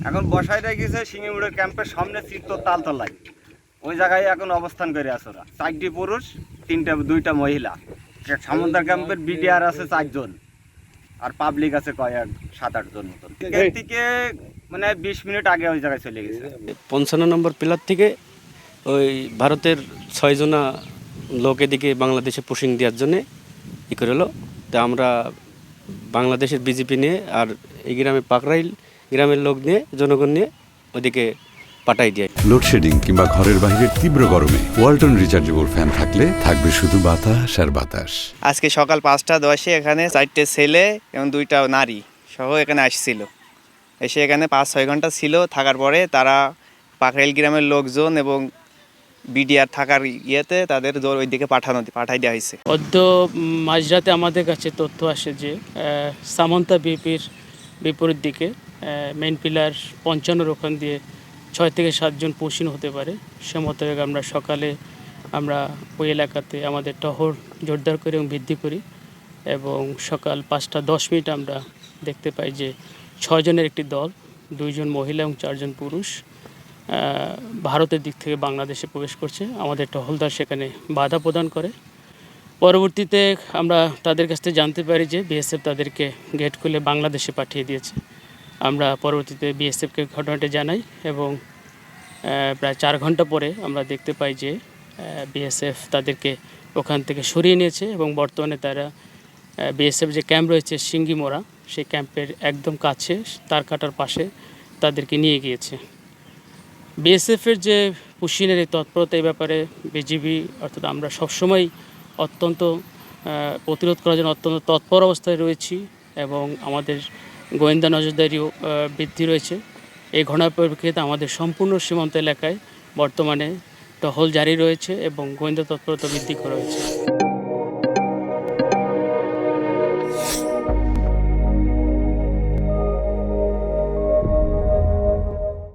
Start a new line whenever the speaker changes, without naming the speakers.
এখন বসায় রেখেছে সিঙ্গিমুড়ের ক্যাম্পের সামনে চিত্তর তালতলায়। ওই জায়গায় এখন অবস্থান করে আছে ওরা। 4টি পুরুষ, 2টা মহিলা। সামুদ্রা ক্যাম্পের বিডিআর আছে 4 জন, আর পাবলিক আছে কয়েক 7-8 জন মতন। এর থেকে মানে 20 মিনিট আগে ওই জায়গায় চলে গেছে।
55 নম্বর পিলার থেকে ওই ভারতের 6 জনা লোক এদিকে বাংলাদেশে পুশিং দেওয়ার জন্যে ই করে হলো। তা আমরা বাংলাদেশের বিজেপি নিয়ে আর এই গ্রামে পাকরাইল গ্রামের লোক নিয়ে জনগণ নিয়ে ওদিকে পাঠাই দিয়ে।
লোডশেডিং কিংবা ঘরের বাইরের তীব্র গরমে ওয়ালটন রিচার্জেবল ফ্যান থাকলে থাকবে শুধু বাতাস আর বাতাস।
আজকে সকাল 5টা 10-এ এখানে 4টে ছেলে এবং 2টা নারী সহ এখানে আসছিল। এসে এখানে 5-6 ঘন্টা ছিল। থাকার পরে তারা পাকরাইল গ্রামের লোকজন এবং বিডিআর থাকার ইয়েতে তাদের ওইদিকে পাঠাই দেওয়া হয়েছে।
অদ্য মাঝরাতে আমাদের কাছে তথ্য আসে যে সামন্তা বিপির বিপরীত দিকে মেইন পিলার 55 ওখান দিয়ে 6 থেকে 7 জন পুশিন হতে পারে। সে মোতাবেক আমরা সকালে ওই এলাকাতে আমাদের টহল জোরদার করি এবং বৃদ্ধি করি এবং সকাল 5টা 10 মিনিট আমরা দেখতে পাই যে 6 জনের একটি দল, 2 জন মহিলা এবং 4 জন পুরুষ ভারতের দিক থেকে বাংলাদেশে প্রবেশ করছে। আমাদের টহলদার সেখানে বাধা প্রদান করে। পরবর্তীতে আমরা তাদের কাছ থেকে জানতে পারি যে বিএসএফ তাদেরকে গেট খুলে বাংলাদেশে পাঠিয়ে দিয়েছে। আমরা পরবর্তীতে বিএসএফকে ঘটনাটি জানাই এবং প্রায় 4 ঘন্টা পরে আমরা দেখতে পাই যে বিএসএফ তাদেরকে ওখান থেকে সরিয়ে নিয়েছে এবং বর্তমানে তারা বিএসএফ যে ক্যাম্প রয়েছে সিঙ্গিমোড়া, সেই ক্যাম্পের একদম কাছে তার কাটার পাশে তাদেরকে নিয়ে গিয়েছে। বিএসএফের যে পুশিনের এই তৎপরতা, এই ব্যাপারে বিজিবি অর্থাৎ আমরা সবসময় অত্যন্ত প্রতিরোধ করার জন্য অত্যন্ত তৎপর অবস্থায় রয়েছি এবং আমাদের গোয়েন্দা নজরদারিও বৃদ্ধি রয়েছে। এই ঘটনার পরিপ্রেক্ষিতে আমাদের সম্পূর্ণ সীমান্ত এলাকায় বর্তমানে টহল জারি রয়েছে এবং গোয়েন্দা তৎপরতা বৃদ্ধি করা হয়েছে।